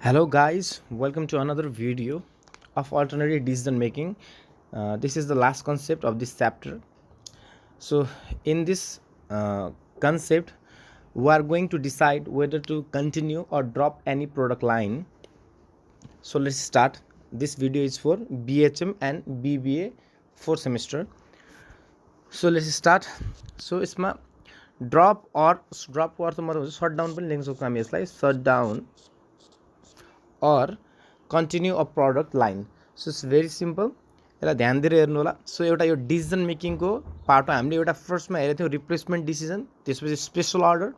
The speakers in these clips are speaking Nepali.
Hello, guys. Welcome to another video of alternative decision making. This is the last concept of this chapter. So, in this concept, we are going to decide whether to continue or drop any product line. So, let's start. This video is for BHM and BBA 4 semester. So, let's start. So, यसमा ड्रप ड्रपको अर्थ मतलब हुन्छ सट डाउन पनि लेख्न सक्छौँ हामी यसलाई shut down or continue a product line. So it's very simple. यसलाई ध्यान दिएर हेर्नु होला. सो एउटा यो डिसिजन मेकिङको पार्ट हो. हामीले एउटा फर्स्टमा हेरेको थियौँ रिप्लेसमेन्ट डिसिजन, त्यसपछि स्पेसल अर्डर,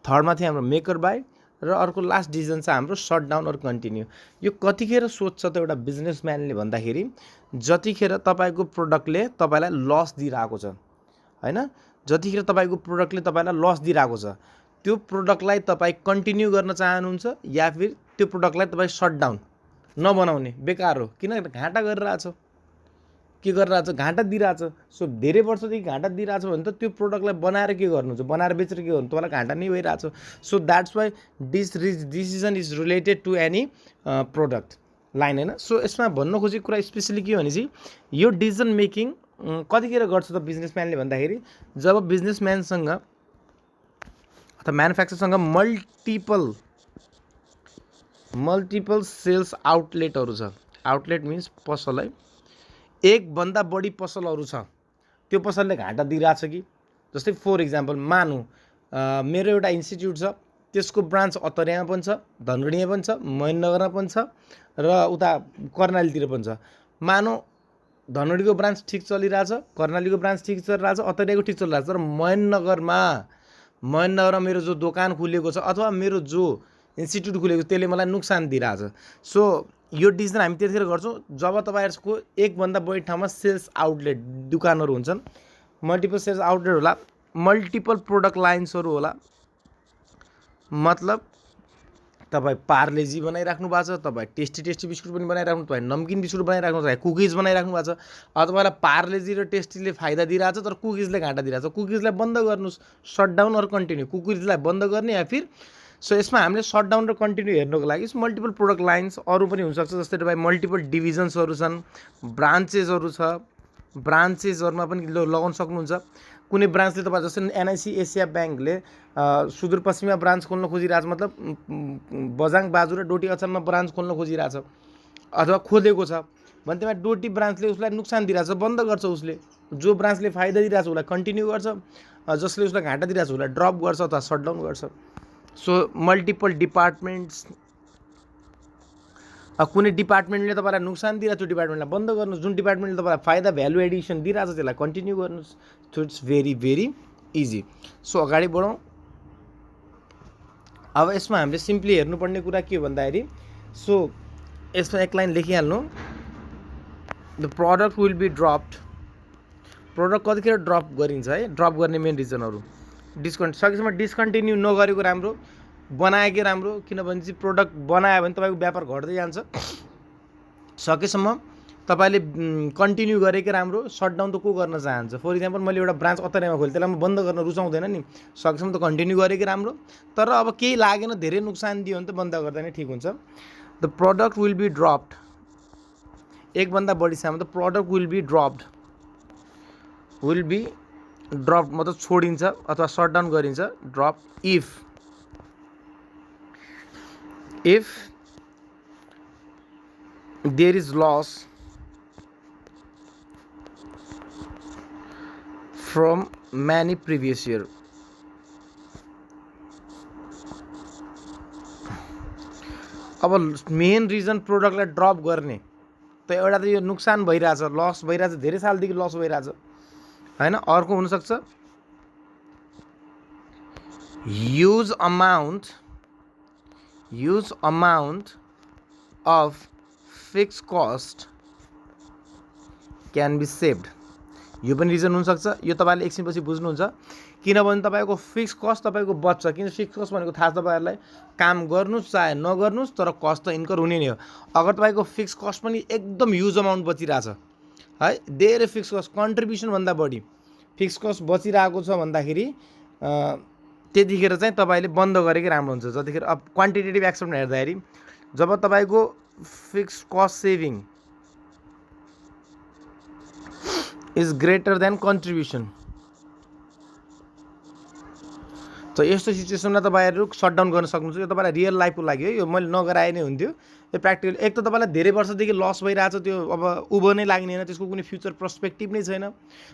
थर्डमा थियो हाम्रो मेकर बाई र अर्को लास्ट डिसिजन चाहिँ हाम्रो सट डाउन अर कन्टिन्यू. यो कतिखेर सोध्छ त एउटा बिजनेसम्यानले भन्दाखेरि जतिखेर तपाईँको प्रोडक्टले तपाईँलाई लस दिइरहेको छ, होइन, जतिखेर तपाईँको प्रोडक्टले तपाईँलाई लस दिइरहेको छ त्यो प्रोडक्टलाई तपाईँ कन्टिन्यू गर्न चाहनुहुन्छ या फिर त्यो प्रोडक्टलाई तपाईँ सट डाउन नबनाउने बेकार हो. किन घाटा गरिरहेछ, के गरिरहेछ, घाटा दिइरहेछ. सो धेरै वर्षदेखि घाटा दिइरहेछ भने त त्यो प्रोडक्टलाई बनाएर के गर्नुहुन्छ, बनाएर बेचेर के गर्नु, तपाईँलाई घाटा नै भइरहेछ. So that's why decision is related to any product line, होइन. सो यसमा भन्न खोजेको कुरा स्पेसली के भने चाहिँ यो डिसिजन मेकिङ कतिखेर गर्छ त बिजनेसम्यानले भन्दाखेरि जब बिजनेसम्यानसँग अथवा म्यानुफ्याक्चरसँग मल्टिपल सेल्स आउटलेटहरू छ. आउटलेट मिन्स पसल, है. एकभन्दा बढी पसलहरू छ, त्यो पसलले घाटा दिइरहेछ कि. जस्तै फर इक्जाम्पल मानु मेरो एउटा इन्स्टिट्युट छ, त्यसको ब्रान्च अतरियामा पनि छ, धनगढीमा पनि छ, महेन्द्रनगरमा पनि छ र उता कर्णालीतिर पनि छ. मानु धनगढीको ब्रान्च ठिक चलिरहेछ, कर्णालीको ब्रान्च ठिक चलिरहेछ, अतरियाको ठिक चलिरहेछ, तर महेन्द्रनगरमा मेरो जो दोकान खुलेको छ अथवा मेरो जो इन्स्टिट्युट खुलेको त्यसले मलाई नोक्सान दिइरहेछ. सो यो डिसिजन हामी त्यतिखेर गर्छौँ जब तपाईँहरूको एकभन्दा बढी ठाउँमा सेल्स आउटलेट दुकानहरू हुन्छन्, मल्टिपल सेल्स आउटलेट होला, मल्टिपल प्रोडक्ट लाइन्सहरू होला. मतलब तपाईँ पार्लेजी बनाइराख्नु भएको छ, तपाईँ टेस्टी बिस्कुट पनि बनाइराख्नु, तपाईँ नमकिन बिस्कुट बनाइराख्नु, तपाईँ कुकिज बनाइराख्नु भएको छ. तपाईँलाई पार्लेजी र टेस्टीले फाइदा दिइरहेछ तर कुकिजले घाटा दिइरहेछ. कुकिजलाई बन्द गर्नुहोस्, सट डाउन अर कन्टिन्यू. कुकिजलाई बन्द गर्ने या फिर. सो यसमा हामीले सट डाउन र कन्टिन्यू हेर्नको लागि मल्टिपल प्रोडक्ट लाइन्स अरू पनि हुनसक्छ. जस्तै तपाईँ मल्टिपल डिभिजन्सहरू छन्, ब्रान्चेसहरू छ, ब्रान्चेसहरूमा पनि लगाउन सक्नुहुन्छ. कुनै ब्रान्चले तपाईँ जस्तै एनआइसी एसिया ब्याङ्कले सुदूरपश्चिममा ब्रान्च खोल्न खोजिरहेछ, मतलब बजाङ बाजु र डोटी अचानमा ब्रान्च खोल्न खोजिरहेछ अथवा खोलेको छ भने त्यसमा डोटी ब्रान्चले उसलाई नोक्सान दिइरहेछ, बन्द गर्छ. उसले जो ब्रान्चले फाइदा दिइरहेछ उसलाई कन्टिन्यू गर्छ, जसले उसलाई घाटा दिइरहेछ उसलाई ड्रप गर्छ अथवा सट डाउन गर्छ. सो मल्टिपल डिपार्टमेन्ट्स, कुनै डिपार्टमेन्टले तपाईँलाई नोक्सान दिइरहेछ त्यो डिपार्टमेन्टलाई बन्द गर्नुहोस्, जुन डिपार्टमेन्टले तपाईँलाई फाइदा भ्यालु एडिसन दिइरहेछ त्यसलाई कन्टिन्यू गर्नुहोस्. So it's very easy. So अगाडि बढौँ. अब यसमा हामीले सिम्पली हेर्नुपर्ने कुरा के हो भन्दाखेरि सो यसमा एक लाइन लेखिहाल्नु, the product will be dropped. Product कतिखेर ड्रप गरिन्छ, है, ड्रप गर्ने मेन रिजनहरू. सकेसम्म डिस्कन्टिन्यू नगरेको राम्रो, बनाएकै राम्रो. किनभने चाहिँ प्रोडक्ट बनायो भने तपाईँको व्यापार घट्दै जान्छ. सकेसम्म तपाईँले कन्टिन्यू गरेकै राम्रो. सट डाउन त को गर्न चाहन्छ. फर इक्जाम्पल मैले एउटा ब्रान्च अतरियामा खोलेँ, त्यसलाई म बन्द गर्न रुचाउँदैन नि. सकेसम्म त कन्टिन्यू गरेकै राम्रो. तर अब केही लागेन, धेरै नोक्सान दियो भने त बन्द गर्दा नै ठिक हुन्छ. The product will be dropped. एकभन्दा बढी सामान त product will be dropped. Will be drop मतलब छोडिन्छ अथवा सट डाउन गरिन्छ. Drop if there is loss from many previous year. अब मेन रिजन प्रोडक्टलाई ड्रप गर्ने त एउटा त यो नोक्सान भइरहेछ, लस भइरहेछ, धेरै सालदेखि लस भइरहेछ, होइन. अर्को हुनसक्छ huge amount of fix cost can be saved. यो पनि रिजन हुनसक्छ. यो तपाईँले एकछिनपछि बुझ्नुहुन्छ. किनभने तपाईँको फिक्स कस्ट तपाईँको बच्छ. किन फिक्स कस्ट भनेको थाहा छ तपाईँहरूलाई, काम गर्नुहोस् चाहे नगर्नुहोस् तर कस्ट त इन्कर हुने नै हो. अगर तपाईँको फिक्स कस्ट पनि एकदम ह्युज अमाउन्ट बचिरहेछ, है, धेरै फिक्स कस्ट कन्ट्रिब्युसनभन्दा बढी फिक्स कस्ट बचिरहेको छ भन्दाखेरि त्यतिखेर चाहिँ तपाईँले बन्द गरेकै राम्रो हुन्छ. जतिखेर अब क्वान्टिटेटिभ एक्सनमा हेर्दाखेरि जब तपाईको fixed cost saving is greater than contribution, त यस्तो सिचुएसनमा तपाईँहरू सटडाउन गर्न सक्नुहुन्छ। यो तपाईँलाई रियल लाइफको लागि है, यो मैले नगराए नै हुन्थ्यो। यो प्र्याक्टिकल एक त तपाईँलाई धेरै वर्षदेखि लस भइरहेछ, त्यो अब उभो नै लाग्ने होइन, त्यसको कुनै फ्युचर पर्सपेक्टिभ नै छैन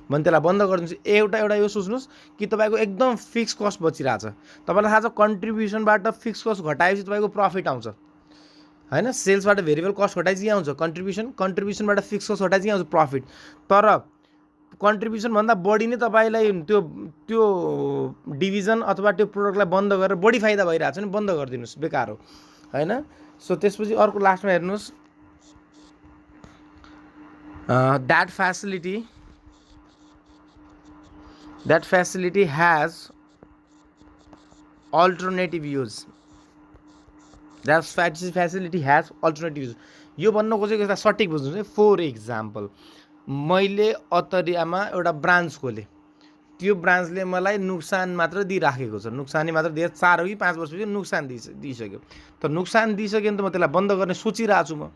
भने त्यसलाई बन्द गरिदिनुहोस्। एउटा यो सोच्नुहोस् कि तपाईँको एकदम फिक्स कस्ट बचिरहेछ। तपाईँलाई थाहा छ कन्ट्रिब्युसनबाट फिक्स कस्ट घटाएपछि तपाईँको प्रफिट आउँछ होइन। सेल्सबाट भेरिएबल कस्ट घटाएपछि आउँछ कन्ट्रिब्युसनबाट फिक्स कस्ट घटाएपछि आउँछ प्रफिट। तर कन्ट्रिब्युसनभन्दा बढी नै तपाईँलाई त्यो त्यो डिभिजन अथवा त्यो प्रोडक्टलाई बन्द गरेर बढी फाइदा भइरहेको छ भने बन्द गरिदिनुहोस्, बेकार हो होइन। सो त्यसपछि अर्को लास्टमा हेर्नुहोस्, that facility has alternative use. That facility has alternative use. यो भन्न खोजेको एउटा सठिक बुझ्नुहोस् है। फर इक्जाम्पल, मैले अतरियामा एउटा ब्रान्च खोलेँ, त्यो ब्रान्चले मलाई नुक्सान मात्र दिइराखेको छ, नुक्सानी मात्र दिएर 4 हो कि 5 वर्षपछि नुक्सान दिइसक्यो। त नुक्सान दिइसक्यो भने त म त्यसलाई बन्द गर्ने सोचिरहेको छु। म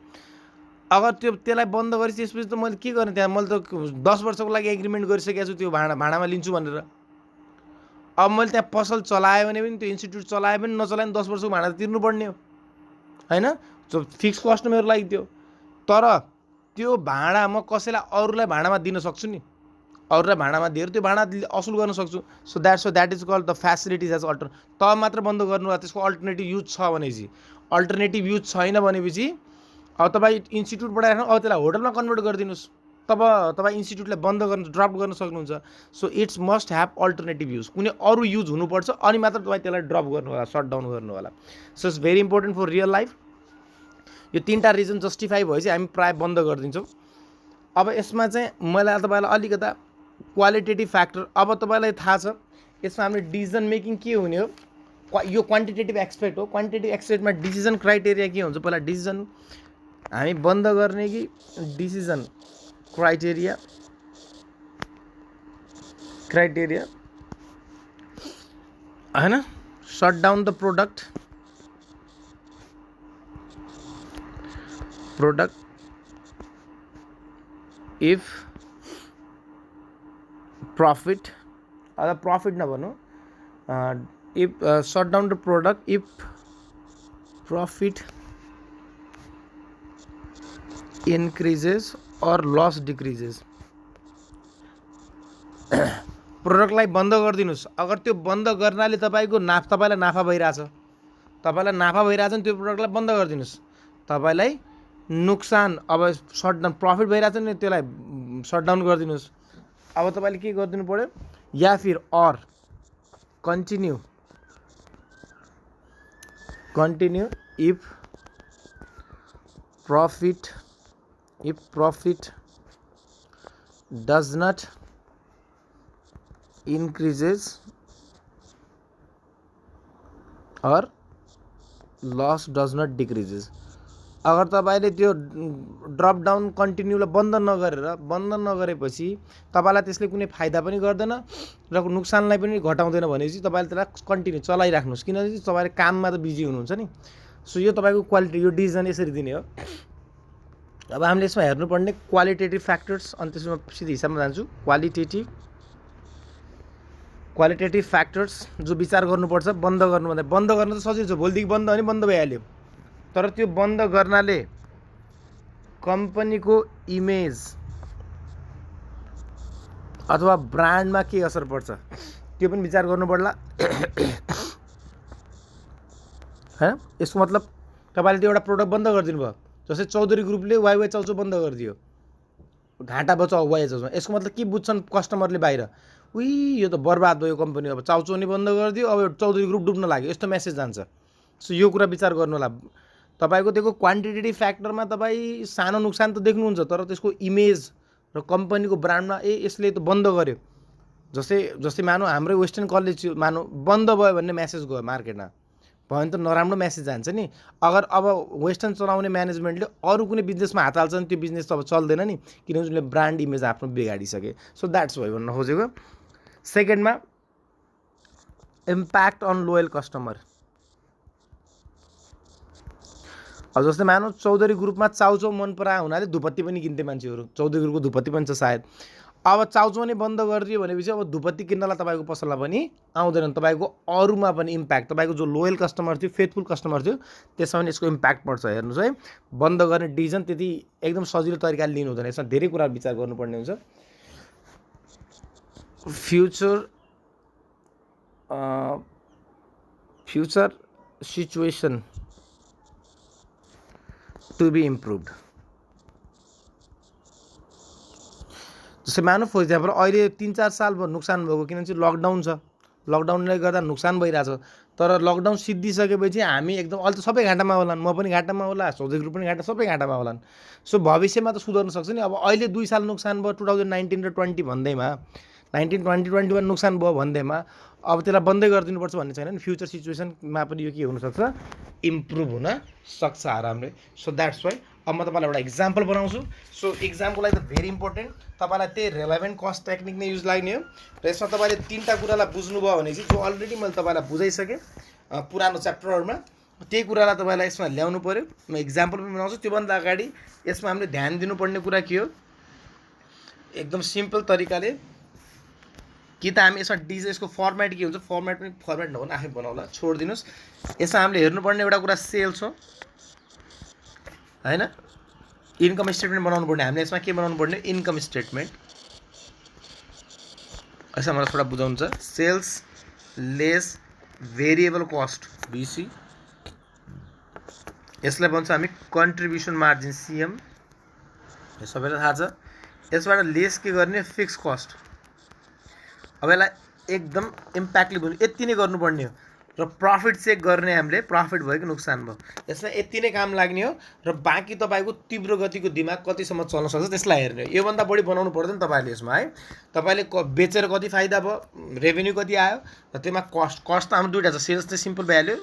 अगर त्यसलाई बन्द गरेँ त्यसपछि त मैले के गर्ने, त्यहाँ मैले त 10 वर्षको लागि एग्रिमेन्ट गरिसकेको छु त्यो भाडामा लिन्छु भनेर। अब मैले त्यहाँ पसल चलाएँ भने पनि, त्यो इन्स्टिट्युट चलाएँ पनि नचलाएँ पनि 10 वर्षको भाडा तिर्नुपर्ने हो होइन। फिक्स कस्ट मेरो लागि त्यो। तर त्यो भाडा म कसैलाई अरूलाई भाडामा दिन सक्छु नि, अरूलाई भाडामा दिएर त्यो भाडा असुल गर्न सक्छु। So that is called the facilities as alter. तब मात्र बन्द गर्नु होला, त्यसको अल्टरनेटिभ युज छ भनेपछि। अल्टरनेटिभ युज छैन भनेपछि अब तपाईँ इन्स्टिट्युटबाट राख्नु, अब त्यसलाई होटलमा कन्भर्ट गरिदिनुहोस्, तब तपाईँ इन्स्टिट्युटलाई बन्द गर्न ड्रप गर्न सक्नुहुन्छ। So it's must have alternative use, कुनै अरू युज हुनुपर्छ अनि मात्र तपाईँ त्यसलाई ड्रप गर्नु होला, सटडाउन गर्नु होला। So it's very important for real life. यो 3टा रिजन जस्टिफाई भएपछि हामी प्रायः बन्द गरिदिन्छौँ। अब यसमा चाहिँ मैले तपाईँलाई अलिकता क्वालिटेटिभ फ्याक्टर, अब तपाईँलाई थाहा छ यसमा हामीले डिसिजन मेकिङ के हुने हो, यो क्वान्टिटेटिभ एक्सपेक्ट हो। क्वान्टिटेटिभ एक्सपेक्टमा डिसिजन क्राइटेरिया के हुन्छ, पहिला डिसिजन हामी बन्द गर्ने कि डिसिजन क्राइटेरिया होइन। Shut down the product if profit, अगर प्रॉफिट नभनौँ, if shut down the product if profit increases और लस डिक्रिजेस। प्रोडक्टलाई बन्द गरिदिनुहोस्। अगर त्यो बन्द गर्नाले तपाईँलाई नाफा भइरहेछ, भने त्यो प्रोडक्टलाई बन्द गरिदिनुहोस्। तपाईँलाई नुक्सान, अब सटडाउन प्रफिट भइरहेछ नि त्यसलाई सटडाउन गरिदिनुहोस्। अब तपाईँले के गरिदिनु पऱ्यो, या फिर or continue if profit does not increases or loss does not decreases। अगर तपाईँले त्यो ड्रप डाउन कन्टिन्यूलाई बन्द नगरेपछि तपाईँलाई त्यसले कुनै फाइदा पनि गर्दैन र नुक्सानलाई पनि घटाउँदैन भनेपछि तपाईँले त्यसलाई कन्टिन्यू चलाइराख्नुहोस्, किनभने तपाईँले काममा त बिजी हुनुहुन्छ नि। सो यो तपाईँको क्वालिटी, यो डिसिजन यसरी दिने हो। अब हामीले यसमा हेर्नुपर्ने क्वालिटेटिभ फ्याक्टर्स, अनि त्यसमा सिधै हिसाबमा जान्छु। क्वालिटेटिभ फ्याक्टर्स जो विचार गर्नुपर्छ बन्द गर्नुभन्दा। बन्द गर्न त सजिलो छ, भोलिदेखि बन्द भने बन्द भइहाल्यो। तर त्यो बन्द गर्नाले कम्पनीको इमेज अथवा ब्रान्डमा के असर पर्छ त्यो पनि विचार गर्नु पर्ला हैन। यसको मतलब तपाईँले त्यो एउटा प्रोडक्ट बन्द गरिदिनु भयो, जस्तै चौधरी ग्रुपले वाइवाई चाउचाउ बन्द गरिदियो, घाटा बचाउ वाइ चाउचाउ। यसको मतलब के बुझ्छन् कस्टमरले बाहिर, यो त बर्बाद भयो कम्पनी, अब चाउचाउ नि बन्द गरिदियो, अब चौधरी ग्रुप डुब्न लाग्यो, यस्तो मेसेज जान्छ। सो यो कुरा विचार गर्नु होला। तपाईँको त्यो क्वान्टिटेटिभ फ्याक्टरमा तपाईँ सानो नुक्सान त देख्नुहुन्छ, तर त्यसको इमेज र कम्पनीको ब्रान्डमा यसले त बन्द गर्यो। जस्तै मानौँ हाम्रो वेस्टर्न कलेज मानौँ बन्द भयो भन्ने मेसेज गयो मार्केटमा, भयो भने त नराम्रो मेसेज जान्छ नि। अगर अब वेस्टर्न चलाउने म्यानेजमेन्टले अरू कुनै बिजनेसमा हात हाल्छ भने त्यो बिजनेस त अब चल्दैन नि, किनभने उसले ब्रान्ड इमेज आफ्नो बिगाडिसके। सो द्याट्स वाइ भन्न खोजेको। सेकेन्डमा इम्प्याक्ट अन लोयल कस्टमर। अब जस्तै मानौँ चौधरी ग्रुपमा चाउचाउ मन परायो हुनाले धुपत्ती पनि किन्थे मान्छेहरू, चौधरी ग्रुपको धुपत्ती पनि छ सायद। अब चाउचाउ नै बन्द गरिदियो भनेपछि अब धुपत्ती किन्नलाई तपाईँको पसलमा पनि आउँदैन, तपाईँको अरूमा पनि इम्प्याक्ट, तपाईँको जो लोयल कस्टमर थियो, फेथफुल कस्टमर थियो, त्यसमा पनि यसको इम्प्याक्ट पर्छ। हेर्नुहोस् है, बन्द गर्ने डिसिजन त्यति एकदम सजिलो तरिकाले लिनु हुँदैन, यसमा धेरै कुरा विचार गर्नुपर्ने हुन्छ। Future situation to be improved. जस्तै मानौँ फर इक्जाम्पल अहिले 3-4 साल भयो नोक्सान भएको, किनभने चाहिँ लकडाउन छ, लकडाउनले गर्दा नोक्सान भइरहेछ। तर लकडाउन सिद्धिसकेपछि हामी एकदम अहिले त सबै घाटामा होलान्, म पनि घाटामा होला, चौधरी ग्रुप पनि घाटा, सबै घाटामा होलान्। सो भविष्यमा त सुधार्न सक्छ नि। अब अहिले 2 साल नोक्सान भयो 2019 र 20 भन्दैमा, 19-20-21 नोक्सान भयो भन्दैमा अब त्यसलाई बन्दै गरिदिनुपर्छ भन्ने छैन नि। फ्युचर सिचुएसनमा पनि यो के हुनसक्छ, इम्प्रुभ हुन सक्छ आरामले। सो द्याट्स वाइ अब म तपाईँलाई एउटा इक्जाम्पल बनाउँछु। सो इक्जाम्पल लागि त भेरी इम्पोर्टेन्ट, तपाईँलाई त्यही रेलेभेन्ट कस्ट टेक्निक नै युज लाग्ने हो। र यसमा तपाईँले 3टा कुरालाई बुझ्नुभयो भने चाहिँ, जो अलरेडी मैले तपाईँलाई बुझाइसकेँ पुरानो च्याप्टरहरूमा, त्यही कुरालाई तपाईँलाई यसमा ल्याउनु पऱ्यो। म इक्जाम्पल पनि बनाउँछु। त्योभन्दा अगाडि यसमा हामीले ध्यान दिनुपर्ने कुरा के हो, एकदम सिम्पल तरिकाले कि त हामी यसमा यसको फर्मेट के हुन्छ, फर्मेट पनि फर्मेट नहुन आफै बनाउला, छोडिदिनुहोस्। यसमा हामीले हेर्नुपर्ने एउटा कुरा सेल्स हो हैन, इन्कम स्टेटमेन्ट बनाउनु पर्ने। हामीले यसमा के बनाउनु पर्ने, इन्कम स्टेटमेन्ट। यसमा मलाई थोडा बुझाउनु छ, sales less variable cost BC, यसलाई भन्छ हामी कन्ट्रिब्युसन मार्जिन सीएम, यो सबैलाई थाहा छ। यसबाट लेस के गर्ने, फिक्स कस्ट। अब यसलाई एकदम इम्प्याक्टले बुझ्नु, यति नै गर्नुपर्ने हो। र प्रफिट चेक गर्ने हामीले, प्रफिट भयो कि नोक्सान भयो, यसमा यति नै काम लाग्ने हो। र बाँकी तपाईँको तीव्र गतिको दिमाग कतिसम्म चल्न सक्छ त्यसलाई हेर्ने हो। योभन्दा बढी बनाउनु पर्दैन तपाईँले यसमा है। तपाईँले बेचेर कति फाइदा भयो, रेभेन्यू कति आयो, र त्यसमा कस्ट त हाम्रो दुईवटा छ, सेल्स चाहिँ सिम्पल भ्याल्यु,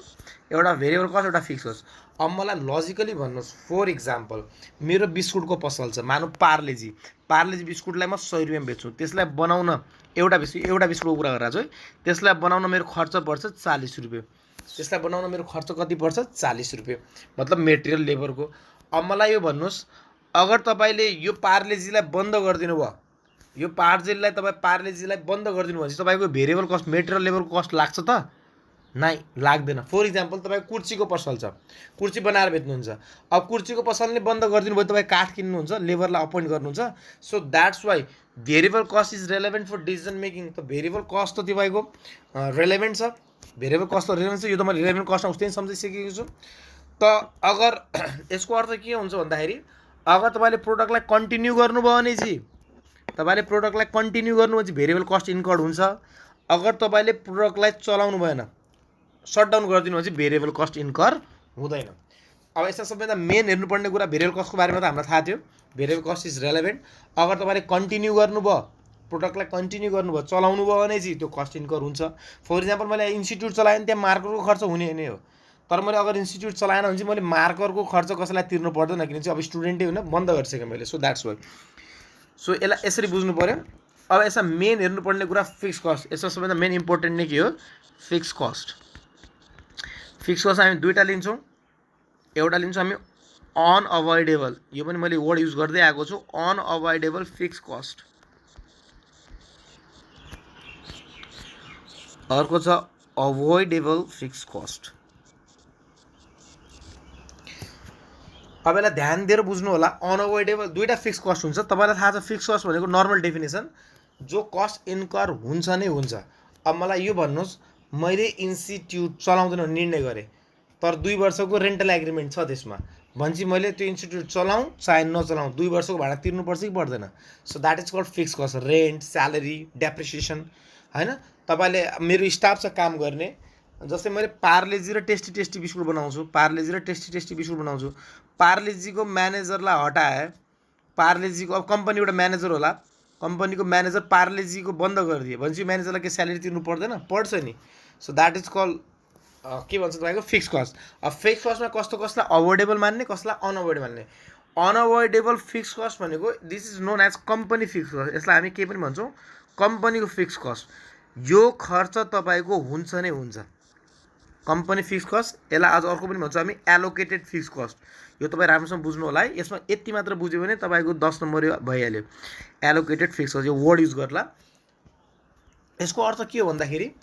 एउटा भेरिएबल कस्ट, एउटा फिक्स कस्ट। अब मलाई लजिकली भन्नुहोस्, फर इक्जाम्पल मेरो बिस्कुटको पसल छ, मानौँ पार्लेजी बिस्कुटलाई म 100 रुपियाँमा बेच्छु। त्यसलाई बनाउन एउटा बिस्कुटको कुरा गरिरहेको छु है, त्यसलाई बनाउन मेरो खर्च पर्छ 40 रुपियाँ। त्यसलाई बनाउन मेरो खर्च कति पर्छ, 40 रुपियाँ, मतलब मेटेरियल लेबरको। अब मलाई यो भन्नुहोस्, अगर तपाईँले यो पार्लेजीलाई बन्द गरिदिनु भयो, यो पार्लेजीलाई बन्द गरिदिनु भनेपछि तपाईँको भेरिएबल कस्ट, मेटेरियल लेबरको कस्ट लाग्छ त, नै लाग्दैन। फर इक्जाम्पल तपाईँको कुर्सीको पसल छ, कुर्सी बनाएर बेच्नुहुन्छ। अब कुर्सीको पसल नै बन्द गरिदिनु भयो, तपाईँ काठ किन्नुहुन्छ, लेबरलाई अपोइन्ट गर्नुहुन्छ। So that's why variable cost is relevant for decision making. त भेरिएबल कस्ट त तपाईँको रेलेभेन्ट छ, भेरिएबल कस्ट त रेलेभेन्ट छ। यो त मैले रेलेभेन्ट कस्टमा उस्तै सम्झिसकेको छु। त अगर यसको अर्थ के हुन्छ भन्दाखेरि, अगर तपाईँले प्रोडक्टलाई कन्टिन्यू गर्नुभयो भने चाहिँ, तपाईँले प्रोडक्टलाई कन्टिन्यू गर्नुभयो भने भेरिएबल कस्ट इन्कर्ड हुन्छ। अगर तपाईँले प्रोडक्टलाई चलाउनु भएन, सटडाउन गरिदिनु भने भेरिएबल कस्ट इन्कर हुँदैन। अब यसमा सबैभन्दा मेन हेर्नुपर्ने कुरा, भेरिएबल कस्टको बारेमा त हामीलाई थाहा थियो, भेरिएबल कस्ट इज रेलेभेन्ट। अगर तपाईँले कन्टिन्यू गर्नुभयो, प्रोडक्टलाई कन्टिन्यू गर्नुभयो, चलाउनु भयो भने चाहिँ त्यो कस्ट इन्कर हुन्छ। फर इक्जाम्पल मैले इन्स्टिट्युट चलाएँ भने त्यहाँ मार्करको खर्च हुने नै हो। तर मैले अगर इन्स्टिट्युट चलाएन भने चाहिँ मैले मार्करको खर्च कसैलाई तिर्नु पर्दैन, किनभने चाहिँ अब स्टुडेन्टै होइन, बन्द गरिसकेँ मैले। So that's why. सो यसलाई यसरी बुझ्नु पऱ्यो। अब यसमा मेन हेर्नुपर्ने कुरा फिक्स कस्ट। यसमा सबैभन्दा मेन इम्पोर्टेन्ट नै के हो, फिक्स कस्ट। फिक्स कस्ट हामी दुईवटा लिन्छौँ। एउटा लिन्छौँ हामी अनअभोइडेबल, यो पनि मैले वर्ड युज गर्दै आएको छु, अनअभोइडेबल फिक्स कस्ट। अर्को छ अभोइडेबल फिक्स कस्ट। अब यसलाई ध्यान दिएर बुझ्नु होला। अनअभोइडेबल दुईवटा फिक्स कस्ट हुन्छ। तपाईँलाई थाहा छ फिक्स कस्ट भनेको नर्मल डेफिनेसन, जो कस्ट इन्कर हुन्छ नै हुन्छ। अब मलाई यो भन्नुहोस्, मैले इन्स्टिट्युट चलाउँदैन निर्णय गरेँ, तर 2 वर्षको रेन्टल एग्रिमेन्ट छ त्यसमा, भनेपछि मैले त्यो इन्स्टिट्युट चलाउँ चाहे नचलाउँ 2 वर्षको भाडा तिर्नुपर्छ कि पर्दैन। So that is called fix cost. Rent, salary, depreciation हैन। तपाईँले मेरो स्टाफ छ काम गर्ने, जस्तै मैले पार्लेजी र टेस्टी बिस्कुट बनाउँछु, पार्लेजीको म्यानेजरलाई हटाए, पार्लेजीको अब कम्पनी एउटा म्यानेजर होला, कम्पनीको म्यानेजर पार्लेजीको बन्द गरिदियो भनेपछि म्यानेजरलाई के स्यालेरी तिर्नु पर्दैन, पर्छ नि। सो द्याट इज कल्ड के भन्छ तपाईँको फिक्स कस्ट। अब फिक्स कस्टमा कसलाई अभोइडेबल मान्ने, कसलाई अनअभोइडेबल मान्ने। अनअभोइडेबल फिक्स कस्ट भनेको this is known as company fix cost. यसलाई हामी के पनि भन्छौँ, कम्पनीको फिक्स कस्ट। यो खर्च तपाईँको हुन्छ नै हुन्छ, कम्पनी फिक्स कस्ट, यसलाई आज अर्को पनि भन्छौँ हामी एलोकेटेड फिक्स कस्ट। यो तपाईँ राम्रोसँग बुझ्नु होला है। यसमा यति मात्र बुझ्यो भने तपाईँको 10 नम्बर भइहाल्यो। एलोकेटेड फिक्स कस्ट, यो वर्ड युज गर्ला। यसको अर्थ के हो भन्दाखेरि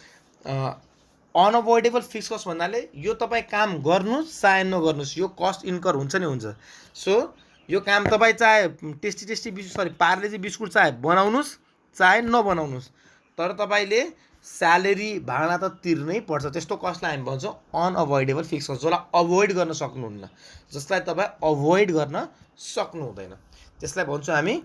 अनअभोइडेबल फिक्स कस्ट भन्नाले यो तपाईँ काम गर्नुहोस् चाहे नगर्नुहोस् यो कस्ट इन्कर हुन्छ नै हुन्छ। सो यो काम तपाईँ चाहे टेस्टी पार्लेजी बिस्कुट चाहे बनाउनुहोस् चाहे नबनाउनुहोस्, तर तपाईँले स्यालेरी भाडा त तिर्नै पर्छ। त्यस्तो कस्टलाई हामी भन्छौँ अनअभोइडेबल फिक्स कस्ट, जसलाई अभोइड गर्न सक्नुहुन्न, जसलाई तपाईँ अभोइड गर्न सक्नु हुँदैन, त्यसलाई भन्छौँ हामी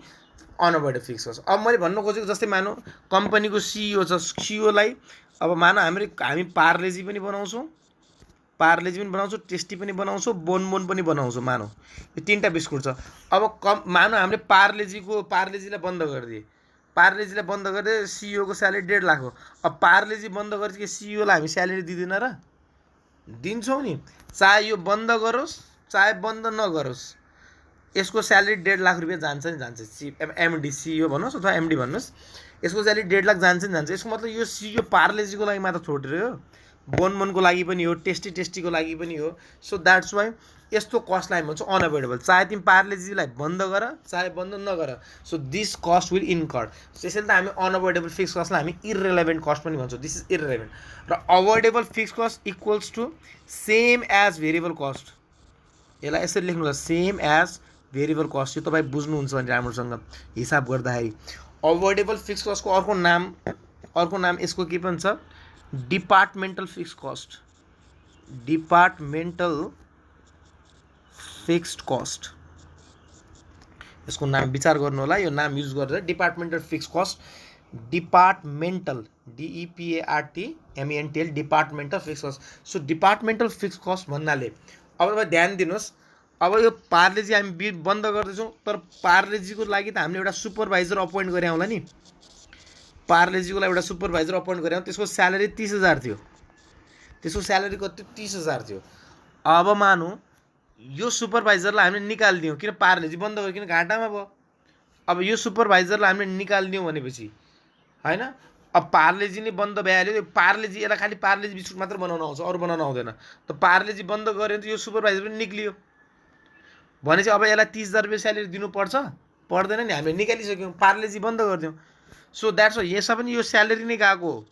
अनअभोइडेबल फिक्स कस्ट। अब मैले भन्नु खोजेको जस्तै मानौँ कम्पनीको सिइओ छ, सिइओलाई अब मानौँ हामी पार्लेजी पनि बनाउँछौँ, टेस्टी पनि बनाउँछौँ, बोनबोन पनि बनाउँछौँ। मानौँ यो 3टा बिस्कुट छ। अब मानौँ हामीले पार्लेजीलाई बन्द गरिदिए, सिइओको स्यालेरी 1.5 लाख हो। अब पार्लेजी बन्द गरेपछि सिइओलाई हामी स्यालेरी दिँदैन र? दिन्छौँ नि। चाहे यो बन्द गरोस् चाहे बन्द नगरोस्, यसको स्यालेरी 1.5 लाख रुपियाँ जान्छ नि जान्छ। एमडी सिइओ भन्नुहोस् अथवा एमडी भन्नुहोस्, यसको स्यालेरी 1.5 लाख जान्छ नि जान्छ। यसको मतलब यो सिइओ पार्लेजीको लागि मात्र छोडेर हो, बोनबोनको लागि पनि हो, टेस्टीको लागि पनि हो। सो द्याट्स वाइ यस्तो कस्टलाई भन्छौँ अनअभोइडेबल। चाहे तिमी पार्लेजीलाई बन्द गर चाहे बन्द नगर, so this cost will incur. त्यसैले त हामी अनअभोइडेबल फिक्स कस्टलाई हामी इररिलेभेन्ट कस्ट पनि भन्छौँ। This is irrelevant. र avoidable fixed cost equals to same as variable cost. यसलाई यसरी लेख्नु होला, सेम एज भेरिएबल कस्ट। यो तपाईँ बुझ्नुहुन्छ भने राम्रोसँग हिसाब गर्दाखेरि अभोइडेबल फिक्स कस्टको अर्को नाम यसको के पनि छ, departmental fix cost. Departmental fixed cost, यसको नाम विचार गर्नु होला। यो नाम युज गरेर departmental fix cost, departmental DEPARTMENTL departmental fix cost. So departmental fix cost भन्नाले अब तपाईँ ध्यान दिनुहोस्, अब यो पार्लेजी हामी बन्द गर्दैछौँ, तर पार्लेजीको लागि त हामीले एउटा सुपरभाइजर अपोइन्ट गरे होला नि। पार्लेजीको लागि एउटा सुपरभाइजर अपोइन्ट गरे, त्यसको स्यालेरी 30,000 थियो। त्यसको स्यालेरी कति? 30,000 थियो। अब मानौँ यो सुपरभाइजरलाई हामीले निकालिदियौँ, किन पार्लेजी बन्द गर्यो, किन घाटामा भयो। अब यो सुपरभाइजरलाई हामीले निकालिदियौँ भनेपछि होइन, अब पार्लेजी नै बन्द भइहाल्यो। पार्लेजी यसलाई खालि पार्लेजी बिस्कुट मात्र बनाउन आउँछ, अरू बनाउन आउँदैन। त पार्लेजी बन्द गऱ्यो भने त यो सुपरभाइजर पनि निक्लियो भने चाहिँ अब यसलाई 30,000 रुपियाँ स्यालेरी दिनुपर्छ पर्दैन नि, हामीले निकालिसक्यौँ, पार्लेजी बन्द गरिदियौँ। सो द्याट्स वाइ यसमा पनि यो स्यालेरी नै गएको हो,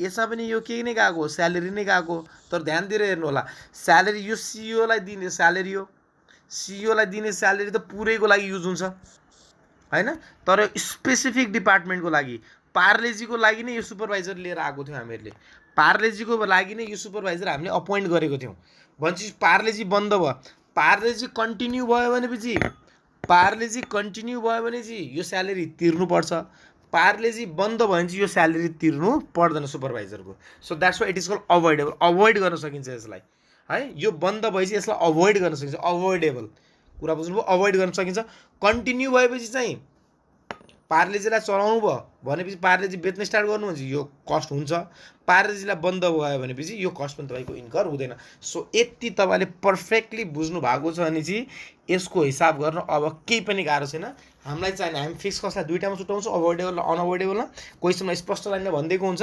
यसमा पनि यो के नै गएको हो, स्यालेरी नै गएको हो। तर ध्यान दिएर हेर्नु होला, स्यालेरी यो सिइओलाई दिने स्यालेरी हो, सिइओलाई दिने स्यालेरी त पुरैको लागि युज हुन्छ होइन, तर स्पेसिफिक डिपार्टमेन्टको लागि पार्लेजीको लागि नै यो सुपरभाइजर लिएर आएको थियौँ हामीहरूले। पार्लेजीको लागि नै यो सुपरभाइजर हामीले अपोइन्ट गरेको थियौँ। भनेपछि पार्लेजी बन्द भयो, पार्लेजी कन्टिन्यू भयो भने चाहिँ यो स्यालेरी तिर्नुपर्छ। पार्लेजी बन्द भयो भने चाहिँ यो स्यालेरी तिर्नु पर्दैन सुपरभाइजरको। So that's why it is called avoidable. Avoid गर्न सकिन्छ यसलाई है, यो बन्द भएपछि यसलाई अभोइड गर्न सकिन्छ। अभोइडेबल कुरा बुझ्नुभयो, अभोइड गर्न सकिन्छ। कन्टिन्यू भएपछि चाहिँ पार्लेजीलाई चलाउनु भयो भनेपछि पार्लेजी बेच्न स्टार्ट गर्नु भने यो कस्ट हुन्छ, पार्लेजीलाई बन्द भयो भनेपछि यो कस्ट पनि तपाईँको इन्कर हुँदैन। सो यति तपाईँले पर्फेक्टली बुझ्नु भएको छ भने चाहिँ यसको हिसाब गर्न अब केही पनि गाह्रो छैन। हामीलाई चाहिने हामी फिक्स कस्टलाई 2टामा छुट्याउँछौँ, अभोइडेबल र अनअभोइडेबलमा। क्वेसनमा स्पष्ट लाइनमा भनिदिएको हुन्छ,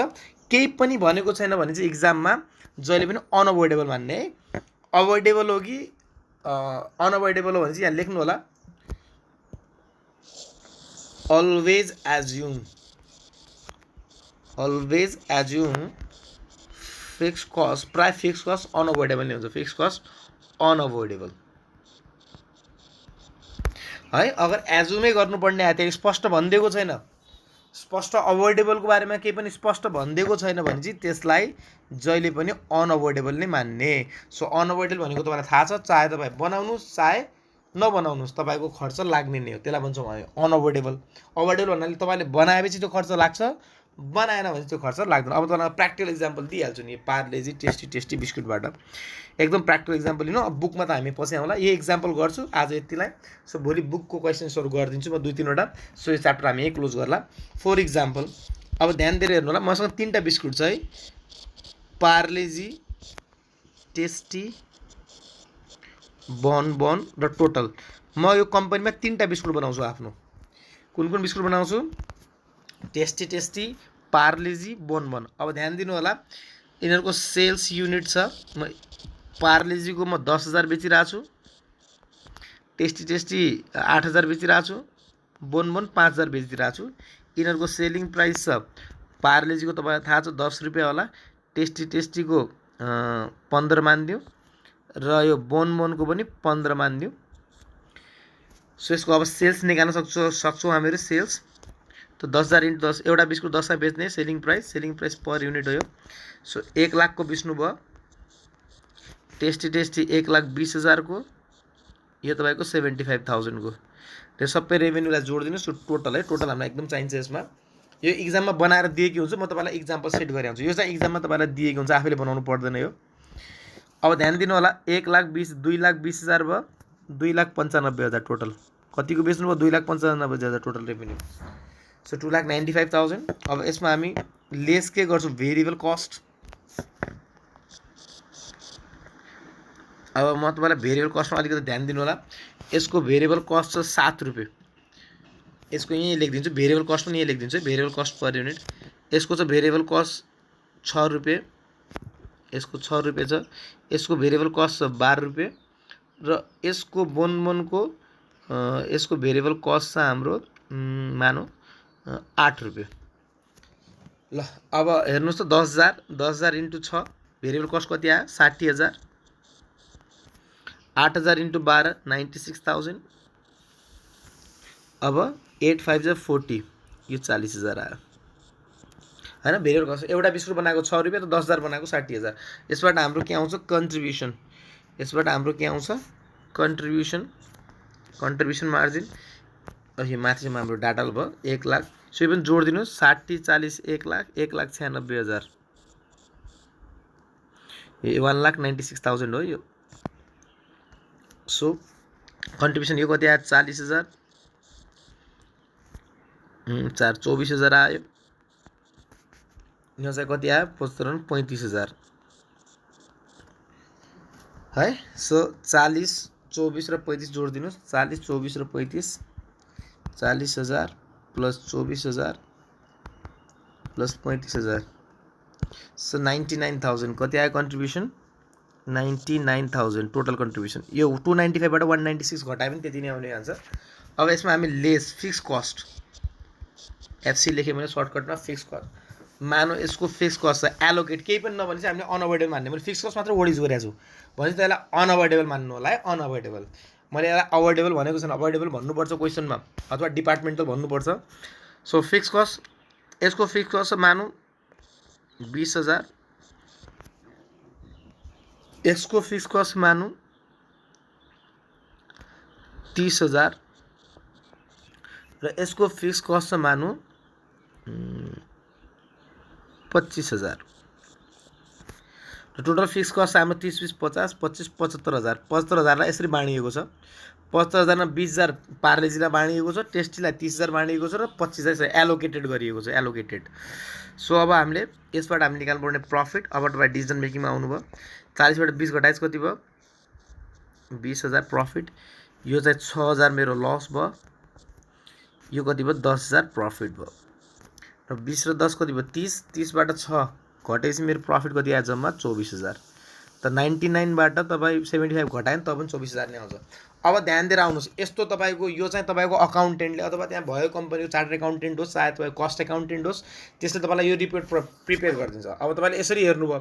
केही पनि भनेको छैन भने चाहिँ इक्जाममा जहिले पनि अनअभोइडेबल मान्ने है। अभोइडेबल हो कि अनअभोइडेबल हो भने चाहिँ यहाँ लेख्नु होला, always assume fixed cost, प्राय फिक्स कस्ट अनअभोइडेबल नै हुन्छ। फिक्स कस्ट अनअभोइडेबल है। अगर एजुमै गर्नुपर्ने आयो त्यहाँ स्पष्ट भनिदिएको छैन, स्पष्ट अभोइडेबलको बारेमा केही पनि स्पष्ट भनिदिएको छैन भने चाहिँ त्यसलाई जहिले पनि अनअभोइडेबल नै मान्ने। सो अनअभोइडेबल भनेको तपाईँलाई थाहा छ, चाहे तपाईँ बनाउनुहोस् चाहे नबनाउनुहोस् तपाईँको खर्च लाग्ने नै हो, त्यसलाई भन्छौँ हामी अनअभोइडेबल। अभोइडेबल भन्नाले तपाईँले बनाएपछि त्यो खर्च लाग्छ, बनाएन भने त्यो खर्च लाग्दैन। अब तपाईँलाई प्र्याक्टिकल इक्जाम्पल दिइहाल्छु नि, पार्लेजी टेस्टी बिस्कुटबाट एकदम प्र्याक्टिकल इक्जाम्पल लिनु। अब बुकमा त हामी पछि आउँला, यही इक्जाम्पल गर्छु आज यतिलाई। सो भोलि बुकको क्वेसन्सहरू गरिदिन्छु म 2-3वटा। सो यो च्याप्टर हामी यही क्लोज गर्ला। फर इक्जाम्पल अब ध्यान दिएर हेर्नु होला, मसँग 3टा बिस्कुट छ है, पार्लेजी, टेस्टी, बोनबोन र टोटल। म यो कम्पनीमा 3टा बिस्कुट बनाउँछु आफ्नो। कुन बिस्कुट बनाउँछु? टेस्टी, पार्लेजी, बोनबोन। अब ध्यान दिनु होला, यिनीहरूको सेल्स युनिट छ। म पार्लेजीको म 10,000 बेचिरहेको छु, टेस्टी 8,000 बेचिरहेको छु, बोनबोन 5,000 बेचिरहेको छु। यिनीहरूको सेलिङ प्राइस छ पार्लेजीको तपाईँलाई थाहा छ 10 रुपियाँ होला, टेस्टीको 15 मानिदिउँ र यो बोनबोनको पनि 15 मानिदिउँ। सो यसको अब सेल्स निकाल्न सक्छौँ हामीहरू। सेल्स त 10,000 × 10, एउटा बिस्कुट 10मा बेच्ने सेलिङ प्राइस पर युनिट हो यो। सो 1 लाखको बेच्नु भयो, टेस्टी 1,20,000 को, यो तपाईँको 75,000 को। त्यो सबै रेभेन्यूलाई जोडिदिनुहोस्। टोटल है, टोटल हामीलाई एकदम चाहिन्छ यसमा। यो इक्जाममा बनाएर दिएको हुन्छ, म तपाईँलाई इक्जाम्पल सेट गरेर आउँछु। यो चाहिँ इक्जाममा तपाईँलाई दिएको हुन्छ, आफैले बनाउनु पर्दैन यो। अब ध्यान दिनु होला, 2,20,000 भयो, 2,95,000 टोटल। कतिको बेच्नु भयो? 2,95,000 टोटल रेभेन्यू। सो 2,95,000। अब यसमा हामी लेस के गर्छौँ? Variable cost. अब म तपाईँलाई भेरिएबल कस्टमा अलिकति ध्यान दिनु होला। यसको भेरिएबल कस्ट छ 7 रुपियाँ। यसको यहीँ लेखिदिन्छु, भेरिएबल कस्ट पनि यहीँ लेखिदिन्छु, भेरिएबल कस्ट पर युनिट। यसको चाहिँ भेरिएबल कस्ट 6 रुपियाँ, यसको 6 रुपियाँ छ। यसको भेरिएबल कस्ट छ 12 रुपियाँ र यसको बोनबोनको यसको भेरिएबल कस्ट छ हाम्रो मानौँ 8 रुपियाँ। ल अब हेर्नुहोस् त, 10,000 इन्टु 6 भेरिएबल कस्ट कति आयो? 60,000। 8,000 इन्टु 12 96,000। अब 8 5 जा 40, यो 40,000 आयो होइन। भेरिएबल कस्ट एउटा बिस्कुट बनाएको 6 रुपियाँ र 10,000 बनाएको 60,000। यसबाट हाम्रो के आउँछ? कन्ट्रिब्युसन। यसबाट हाम्रो के आउँछ? Contribution margin. यो माथिसम्म हाम्रो डाटा भयो 1 लाख। सो यो पनि जोडिदिनुहोस्, 60 40 1 लाख, 1,96,000। यो 1,96,000 हो यो। सो कन्ट्रिब्युसन यो कति आयो? 40,000, 4 24,000 आयो। यहाँ चाहिँ कति आयो? 35,000 है। सो 40 24 र 35 जोडिदिनुहोस्, 40 24 र 35, 40,000 प्लस 24,000 प्लस 35,000। सो 99,000 कति आयो कन्ट्रिब्युसन? 99,000 total contribution. यो 295 बाट 196 घटाए पनि त्यति नै आउने आन्सर। अब यसमा हामी लेस फिक्स कस्ट एफसी लेखेँ मैले सर्टकटमा। फिक्स कस्ट मानौ यसको फिक्स कस्ट छ एलोकेट, केही पनि नभने चाहिँ हामीले अनअभोइडेबल मान्ने। मैले फिक्स कस्ट मात्र वर्ड युज गरेको छु भने चाहिँ त्यसलाई अनअभोइडेबल मान्नु होला है। अनअभोइडेबल, मैले यसलाई अभोइडेबल भनेको छैन, अभोइडेबल भन्नुपर्छ क्वेसनमा अथवा डिपार्टमेन्टल भन्नुपर्छ। सो फिक्स कस्ट, यसको फिक्स कस्ट मानौँ 20,000, यसको फिक्स कस्ट मानौँ 30,000 र यसको फिक्स कस्ट मानौँ 25,000 र टोटल फिक्स कस्ट हाम्रो 30 20 50 25 75,000। 75,000लाई यसरी बाँडिएको छ। 75,000 मा 20,000 पार्लेजीलाई बाँडिएको छ, टेस्टीलाई 30,000 बाँडिएको छ र 25,000 एलोकेटेड गरिएको छ, एलोकेटेड। सो अब हामीले यसबाट हामीले निकाल्नुपर्ने प्रफिट। अब तपाईँ डिसिजन मेकिङमा आउनुभयो। 40 बाट 20 घटाएपछि कति भयो? 20,000 प्रफिट। यो चाहिँ 6,000 मेरो लस भयो। यो कति भयो? 10,000 प्रफिट भयो। र 20 र 10 कति भयो? 30। 30 बाट 6 घटेपछि मेरो प्रफिट कति आयो? जम्मा 24,000। त 99 बाट तपाईँ 75 घटायो नि त पनि 24,000 नै आउँछ। अब ध्यान दिएर आउनुहोस्, यस्तो तपाईँको यो चाहिँ तपाईँको अकाउन्टेन्टले अथवा त्यहाँ भएको कम्पनीको चार्टर्ड एकाउन्टेन्ट होस्, सायद तपाईँको कस्ट एकाउन्टेन्ट होस्, त्यसले तपाईँलाई यो रिपोर्ट प्रिपेयर गरिदिन्छ। अब तपाईँले यसरी हेर्नुभयो,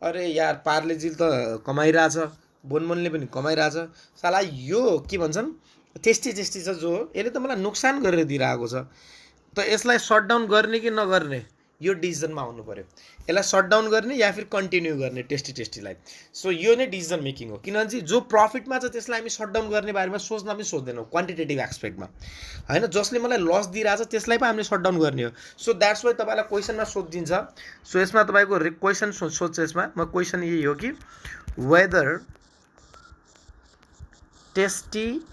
अरे यार पार्लेजी त कमाइरहेछ, बोनबोनले पनि कमाइरहेछ, साला यो के भन्छन् टेस्टी छ जो यसले त मलाई नोक्सान गरेर दिइरहेको छ, त यसलाई सटडाउन गर्ने कि नगर्ने, यो डिसिजनमा आउनु पर्यो। यसलाई सटडाउन गर्ने या फिर कन्टिन्यू गर्ने टेस्टीलाई। सो यो नै डिसिजन मेकिङ हो। किनभने जो प्रफिटमा छ त्यसलाई हामी सटडाउन गर्ने बारेमा सोच्न पनि सोच्दैनौँ क्वान्टिटेटिभ एक्सपेक्टमा होइन। जसले मलाई लस दिइरहेछ त्यसलाई पो हामीले सटडाउन गर्ने हो। सो द्याट्स वाइ तपाईँलाई क्वेसनमा सोधिदिन्छ। सो यसमा तपाईँको क्वेसन सोध्छ। यसमा म क्वेसन यही हो कि whether tasty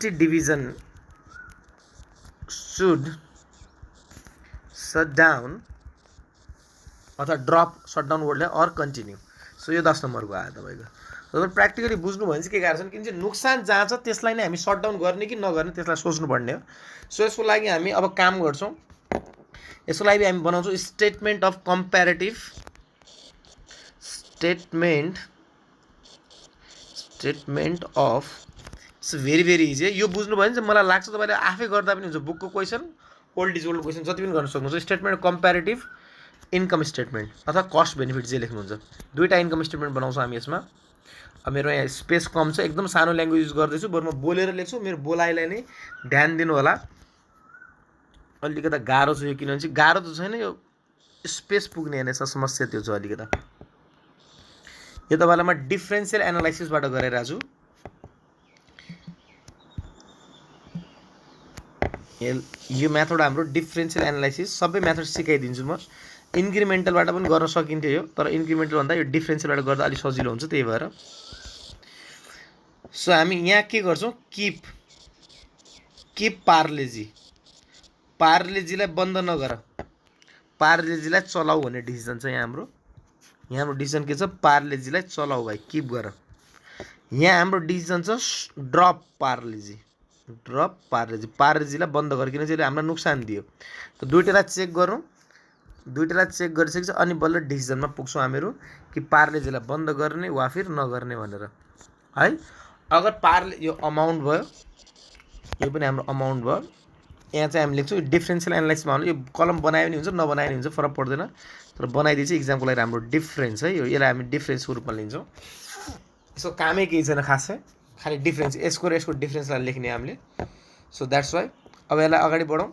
division should shut down अथवा ड्रप सटडाउन वर्डले अर कन्टिन्यू। सो यो 10 नम्बरको आयो तपाईँको। तपाईँ प्र्याक्टिकली बुझ्नु भने चाहिँ के गाह्रो छ किन चाहिँ नोक्सान जहाँ छ त्यसलाई नै हामी सटडाउन गर्ने कि नगर्ने त्यसलाई सोच्नुपर्ने हो। सो यसको लागि हामी अब काम गर्छौँ। यसको लागि हामी बनाउँछौँ statement of comparative statement of. It's very easy है, यो बुझ्नु भयो भने चाहिँ मलाई लाग्छ तपाईँले आफै गर्दा पनि हुन्छ। बुकको question, old is old question जति पनि गर्न सक्नुहुन्छ। स्टेटमेन्ट कम्प्यारेटिभ इन्कम स्टेटमेन्ट अथवा कस्ट बेनिफिट जे लेख्नुहुन्छ, दुईवटा इन्कम स्टेटमेन्ट बनाउँछौँ हामी यसमा। अब मेरो यहाँ स्पेस कम छ, एकदम सानो ल्याङ्ग्वेज युज गर्दैछु, बरु म बोलेर लेख्छु। मेरो बोलाइलाई नै ध्यान दिनु होला। अलिकता गाह्रो छ यो, किनभने चाहिँ गाह्रो त छैन, यो स्पेस पुग्ने हेर्ने छ, समस्या त्यो छ अलिकता। यो तपाईँलाई म डिफ्रेन्सियल एनालाइसिसबाट गराइरहेको छु। यो मेथड हाम्रो डिफ्रेन्सियल एनालाइसिस, सबै मेथड सिकाइदिन्छु म। इन्क्रिमेन्टलबाट पनि गर्न सकिन्थ्यो यो, तर इन्क्रिमेन्टल भन्दा यो डिफ्रेन्सियलबाट गर्दा अलिक सजिलो हुन्छ, त्यही भएर। सो हामी यहाँ के गर्छौँ, किप पार्लेजीलाई बन्द नगर, पार्लेजीलाई चलाऊ भन्ने डिसिजन छ यहाँ हाम्रो। यहाँ हाम्रो डिसिजन के छ, पार्लेजीलाई चलाऊ भाइ, किप गर। यहाँ हाम्रो डिसिजन छ ड्रप पार्लेजी, पार्लेजीलाई बन्द गर, किन चाहिँ हामीलाई नोक्सान दियो। त दुईटालाई चेक गरौँ, दुईटालाई चेक गरिसकेपछि अनि बल्ल डिसिजनमा पुग्छौँ हामीहरू कि पार्लेजीलाई बन्द गर्ने वा फिर नगर्ने भनेर है। अगर यो अमाउन्ट भयो, यो पनि हाम्रो अमाउन्ट भयो। यहाँ चाहिँ हामी लेख्छौँ डिफ्रेन्सियल एनालाइसिसमा हो भने यो कलम बनायो पनि हुन्छ, नबनायो पनि हुन्छ, फरक पर्दैन। तर बनाइदिए चाहिँ इक्जामको लागि हाम्रो डिफ्रेन्स है, यसलाई हामी डिफ्रेन्सको रूपमा लिन्छौँ। यसको कामै केही छैन खास चाहिँ, खालि डिफ्रेन्स, यसको र यसको डिफ्रेन्सलाई लेख्ने हामीले। सो द्याट्स वाइ अब यसलाई अगाडि बढौँ।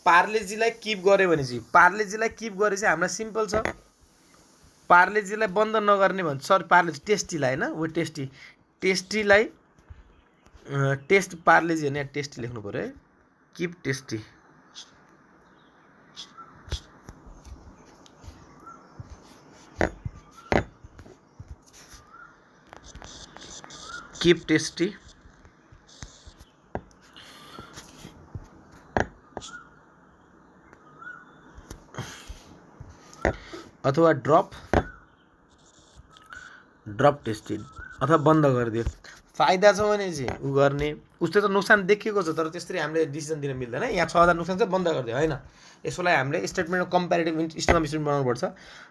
पार्लेजीलाई किप गऱ्यो भने चाहिँ, पार्लेजीलाई किप गरे चाहिँ हामीलाई सिम्पल छ, पार्लेजीलाई बन्द नगर्ने भन्छ। सरी, पार्लेजी, टेस्टीलाई होइन, वो टेस्टीलाई टेस्ट पार्लेजी होइन, टेस्टी लेख्नु पऱ्यो है, किप टेस्टी। किप टेस्टी अथवा ड्रप टेस्टी अथवा बन्द गरिदियो। फाइदा छ भने चाहिँ उ गर्ने, उसले त नोक्सान देखेको छ, तर त्यसरी हामीले डिसिजन दिन मिल्दैन। यहाँ 6000 नोक्सान चाहिँ बन्द गरिदियो होइन, यसको लागि हामीले स्टेटमेन्ट कम्प्यारेटिभ इन्कम स्टेटमेन्ट बनाउनुपर्छ।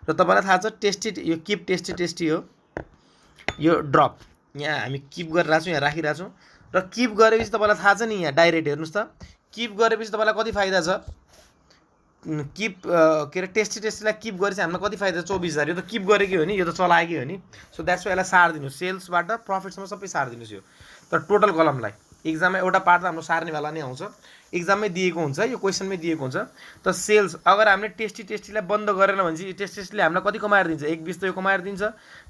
र तपाईँलाई थाहा छ टेस्टी, यो किप टेस्टी हो, यो ड्रप यहाँ हामी किप गरिरहेको छौँ, यहाँ राखिरहेको छौँ। र किप गरेपछि तपाईँलाई थाहा छ नि, यहाँ डाइरेक्ट हेर्नुहोस् त, किप गरेपछि तपाईँलाई कति फाइदा छ। किप के अरे टेस्टीलाई किप गरेपछि हामीलाई कति फाइदा छ, 24000। यो त किप गरेकै हो नि, यो त चलाएकै हो नि। सो द्याट्स वाइ यसलाई सारिदिनुहोस्, सेल्सबाट प्रफिटसम्म सबै सारिदिनुहोस् यो। तर टोटल कलमलाई इक्जाममा एउटा पार्ट त हाम्रो सार्नेवाला नै आउँछ, इक्जाममै दिएको हुन्छ, यो क्वेसनमै दिएको हुन्छ। त सेल्स अगर हामीले टेस्टीलाई बन्द गरेन भने चाहिँ टेस्टीले हामीलाई कति कमाएर दिन्छ, 120 त यो कमाएर दिन्छ।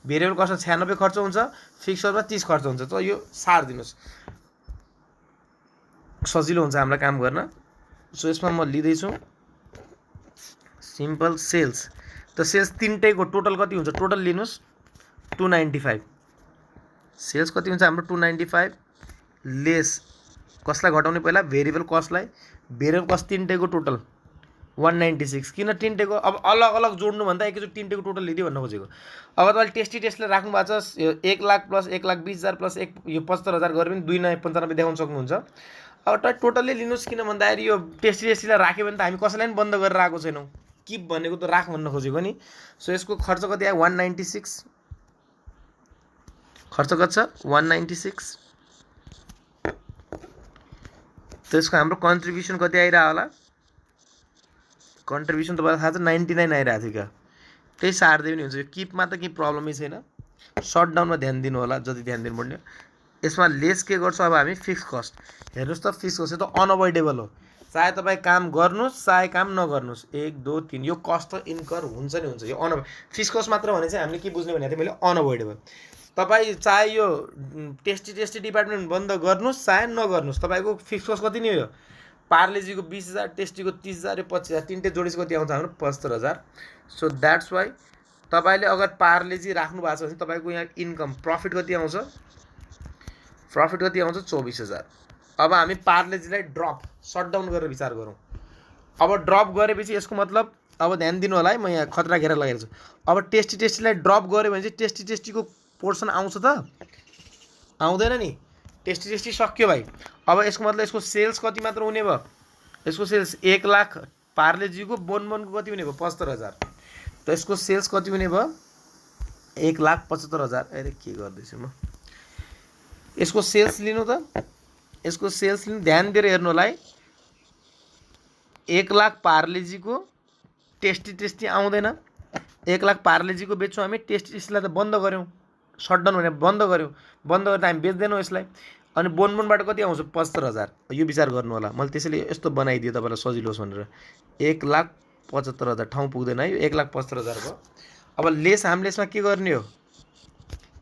भेरिएबल कस्टमा 96 खर्च हुन्छ, फिक्सरमा 30 खर्च हुन्छ। त यो सारिदिनुहोस्, सजिलो हुन्छ हामीलाई काम गर्न। सो यसमा म लिँदैछु सिम्पल सेल्स। त सेल्स तिनटैको टोटल कति हुन्छ, टोटल लिनुहोस् 295। सेल्स कति हुन्छ हाम्रो 295 लेस कसलाई घटाउने, पहिला भेरिएबल कस्टलाई। भेरिएबल कस्ट तिनटैको टोटल 196। किन तिनटैको, अब अलग अलग जोड्नु भन्दा एकैचोटि तिनटैको टोटल लिदियो भन्न खोजेको। अब तपाईँले टेस्टलाई राख्नु भएको छ 1 लाख प्लस 1,20,000 प्लस 1 यो 75,000 गरेर पनि 2,95 देखाउन सक्नुहुन्छ। अब तपाईँ टोटल्ली लिनुहोस्, किन भन्दाखेरि यो टेस्टीलाई राख्यो भने त हामी कसैलाई पनि बन्द गरेर आएको छैनौँ, किप भनेको त राख भन्न खोजेको नि। सो यसको खर्च कति आयो, 196। खर्च कति छ 196। त्यसको हाम्रो कन्ट्रिब्युसन कति आइरह्यो होला, कन्ट्रिब्युसन तपाईँलाई थाहा छ 99 आइरहेको थियो क्या, त्यही सार्दै पनि हुन्छ। यो किपमा त केही प्रब्लमै छैन, सर्ट डाउनमा ध्यान दिनु होला, जति ध्यान दिनुपर्ने। यसमा लेस के गर्छौँ अब हामी, फिक्स कस्ट। हेर्नुहोस् त, फिक्स कस्ट त अनअभोइडेबल हो, चाहे तपाईँ काम गर्नुहोस् चाहे काम नगर्नुहोस्, 1 2 3 यो कस्ट त इन्कर हुन्छ नि हुन्छ। यो फिक्स कस्ट मात्र भने चाहिँ हामीले के बुझ्ने भनेको थिएँ मैले, अनअभोइडेबल। तपाईँ चाहे यो टेस्टी डिपार्टमेन्ट बन्द गर्नुहोस् चाहे नगर्नुहोस्, तपाईँको फिक्स कस्ट कति नै हो। पार्लेजीको 20,000, टेस्टीको 30,000, 25,000, तिनटै जोडिस कति आउँछ हाम्रो 75,000। सो द्याट्स वाइ तपाईँले अगर पार्लेजी राख्नु भएको छ भने तपाईँको यहाँ इन्कम प्रफिट कति आउँछ, 24,000। अब हामी पार्लेजीलाई ड्रप सट डाउन गरेर विचार गरौँ। अब ड्रप गरेपछि यसको मतलब, अब ध्यान दिनु होला है, म यहाँ खतरा घेरा लगाएको छु। अब टेस्टीलाई ड्रप गऱ्यो भने चाहिँ टेस्टीको पोर्सन आउँछ त, आउँदैन नि, टेस्टी सक्यो भाइ। अब यसको मतलब यसको सेल्स कति मात्र हुने भयो, यसको सेल्स 1 लाख पार्लेजीको बोनबोनको कति हुने भयो 75,000। त यसको सेल्स कति हुने भयो 1,75,000। अरे के गर्दैछु म, यसको सेल्स लिनु त, यसको सेल्स लिनु, ध्यान दिएर हेर्नु होला है। 1 लाख पार्लेजीको टेस्टी टेस्टी आउँदैन, 1 लाख पार्लेजीको बेच्छौँ हामी, टेस्टी टेस्टीलाई त बन्द गऱ्यौँ, सटडाउन भने बन्द गऱ्यौँ, बन्द गरेर हामी बेच्दैनौँ यसलाई। अनि बोनबोनबाट कति आउँछ 75,000। यो विचार गर्नु होला, मैले त्यसैले यस्तो बनाइदिएँ तपाईँलाई सजिलो होस् भनेर। 1,75,000 ठाउँ पुग्दैन है, 1,75,000 भयो। अब लेस हामीले यसमा के गर्ने हो,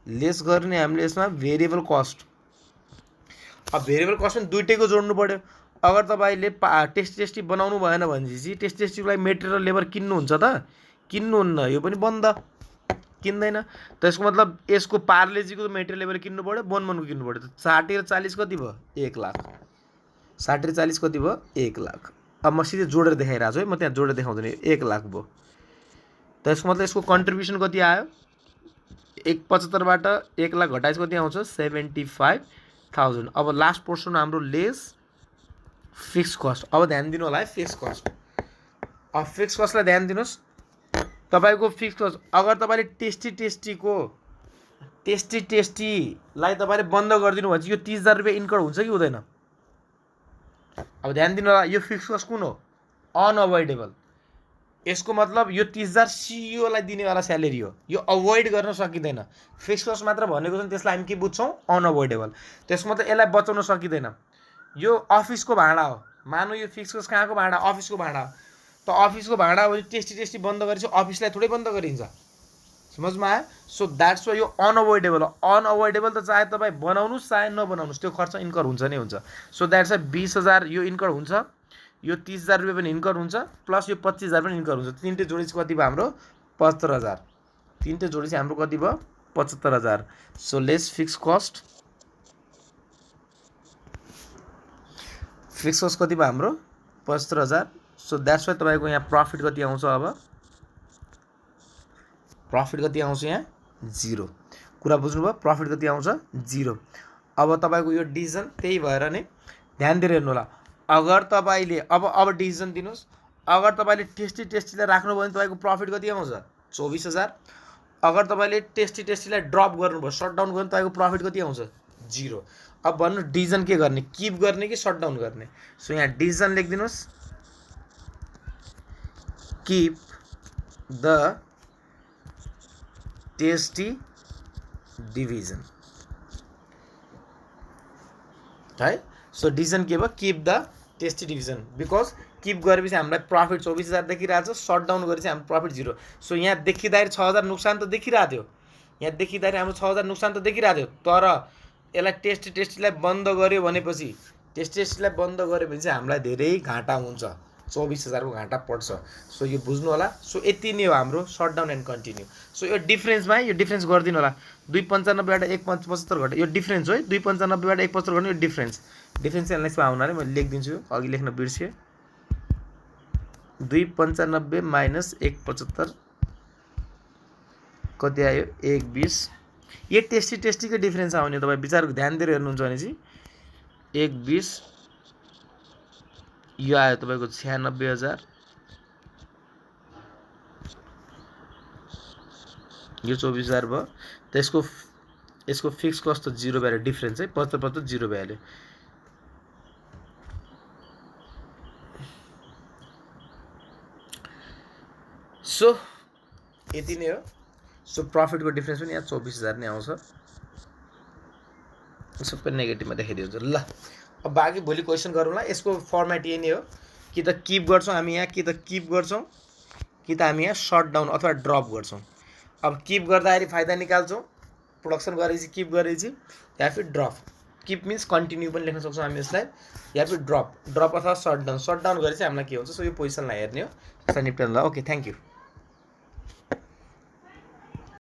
लेस गर्ने हामीले यसमा भेरिएबल कस्ट। अब भेरिएबल कस्ट पनि दुइटैको जोड्नु पऱ्यो। अगर तपाईँले टेस्टी टेस्टी बनाउनु भएन भनेपछि टेस्टी टेस्टीको लागि मेटेरियल लेबर किन्नुहुन्छ त, किन्नुहुन्न, यो पनि बन्द, किन्दैन। त यसको मतलब यसको पार्लेजीको मेटेरियल लेबर किन्नु पऱ्यो, बोनबोनको किन्नु पऱ्यो। त 60 र 40 कति भयो 1 लाख, 60 र 40 कति भयो 1 लाख। अब म सिधै जोडेर देखाइरहेको छु है, म त्यहाँ जोडेर देखाउँदैन, 1 लाख भयो। त यसको मतलब यसको कन्ट्रिब्युसन कति आयो, 1,75,000बाट 1 लाख घटाएपछि कति आउँछ 75,000। अब लास्ट पोर्सन हाम्रो लेस फिक्स कस्ट। अब ध्यान दिनु होला है फिक्स कस्ट। अब फिक्स कस्टलाई ध्यान दिनुहोस्, तपाईँको फिक्स कस्ट अगर तपाईँले टेस्टी टेस्टीलाई तपाईँले बन्द गरिदिनु भने चाहिँ यो 30,000 रुपियाँ इन्कम हुन्छ कि हुँदैन। अब ध्यान दिनु होला, यो फिक्स कस्ट कुन हो, अनअभोइडेबल। यसको मतलब यो 30,000 सिइओलाई दिनेवाला स्यालेरी हो, यो अभोइड गर्न सकिँदैन। फिक्स कस्ट मात्र भनेको छ त्यसलाई हामी के बुझ्छौँ, अनअभोइडेबल। त्यसको मतलब यसलाई बचाउन सकिँदैन। यो अफिसको भाडा हो, मानौ यो फिक्स कस्ट कहाँको भाडा, अफिसको भाडा हो। त अफिसको भाडा हो, टेस्टी टेस्टी बन्द गरेपछि अफिसलाई थोरै बन्द गरिन्छ, समझमा आयो। सो द्याट्स वाइ यो अनअभोइडेबल हो। अनअभोइडेबल त चाहे तपाईँ बनाउनुहोस् चाहे नबनाउनुहोस् त्यो खर्च इन्कर हुन्छ नै हुन्छ। सो द्याट्स वाइ 20,000 यो इन्कर हुन्छ, यो 30,000 रुपियाँ पनि इन्कर हुन्छ, प्लस यो 25,000 पनि इन्कर हुन्छ। तिनटै जोडी चाहिँ कति भयो हाम्रो 75,000। तिनटै जोडी चाहिँ हाम्रो कति भयो 75,000। So less fix cost, fix cost कति भयो हाम्रो 75,000। सो द्याट्स वाइ तपाईँको यहाँ प्रफिट कति आउँछ, अब प्रफिट कति आउँछ यहाँ 0। कुरा बुझ्नुभयो, प्रफिट कति आउँछ 0। अब तपाईँको यो डिभिजन त्यही भएर नै ध्यान दिएर हेर्नु होला। अगर तपाईँले अब डिसिजन दिनुहोस्, अगर तपाईँले टेस्टीलाई राख्नुभयो भने तपाईँको प्रफिट कति आउँछ 24,000। अगर तपाईँले टेस्टीलाई ड्रप गर्नुभयो, सटडाउन गर्नु, तपाईँको प्रफिट कति आउँछ 0। अब भन्नु डिसिजन के गर्ने, किप गर्ने कि सटडाउन गर्ने। सो यहाँ डिसिजन लेखिदिनुहोस्, किप द टेस्टी डिभिजन है। सो डिसिजन के भयो, keep the tasty division, because keep गरेपछि हामीलाई प्रफिट 24,000 देखिरहेको छ, सटडाउन गरेपछि हाम्रो प्रफिट 0। सो यहाँ देखिँदाखेरि 6,000 नुकसान त देखिरहेको थियो, यहाँ देखिँदाखेरि हाम्रो 6,000 नुकसान त देखिरहेको थियो, तर यसलाई टेस्टीलाई बन्द गऱ्यो भनेपछि, टेस्टीलाई बन्द गऱ्यो भने चाहिँ हामीलाई धेरै घाटा हुन्छ, 24,000 को घाटा पर्छ। सो यो बुझ्नु होला। सो यति नै हो हाम्रो सटडाउन एन्ड कन्टिन्यू। सो यो डिफ्रेन्समा यो डिफ्रेन्स गरिदिनु होला, 295बाट 175 घटा, यो डिफ्रेन्स हो है, 295बाट 175 गर्नु, यो डिफ्रेन्स एनालाइसिसमा आउनाले मैले लेखिदिन्छु, अघि लेख्न बिर्सेँ। 295 माइनस 175 कति आयो 120। यो टेस्टीकै डिफ्रेन्स आउने, तपाईँ विचार ध्यान दिएर हेर्नुहुन्छ भने चाहिँ 120 यो आयो तपाईँको 96,000, यो 24,000 भयो। त यसको फिक्स कस्ट त 0 भएर डिफ्रेन्स है, 75 0 भइहाल्यो। सो यति नै हो। सो प्रफिटको डिफ्रेन्स पनि यहाँ 24,000 नै आउँछ, सबै नेगेटिभमा देखाइदिन्छ। ल अब बाँकी भोलि क्वेसन गरौँला। यसको फर्मेट यही नै हो, कि त किप गर्छौँ हामी यहाँ, कि त किप गर्छौँ, कि त हामी यहाँ सटडाउन अथवा ड्रप गर्छौँ। अब किप गर्दाखेरि फाइदा निकाल्छौँ, प्रोडक्सन गरेपछि किप गरेपछि, या फिर ड्रप। किप मिन्स कन्टिन्यू पनि लेख्न सक्छौँ हामी यसलाई, या फिर ड्रप अथवा सटडाउन गरेपछि हामीलाई के हुन्छ। सो यो पोजिसनलाई हेर्ने हो, त्यसलाई निप्टन ल। Okay, thank you.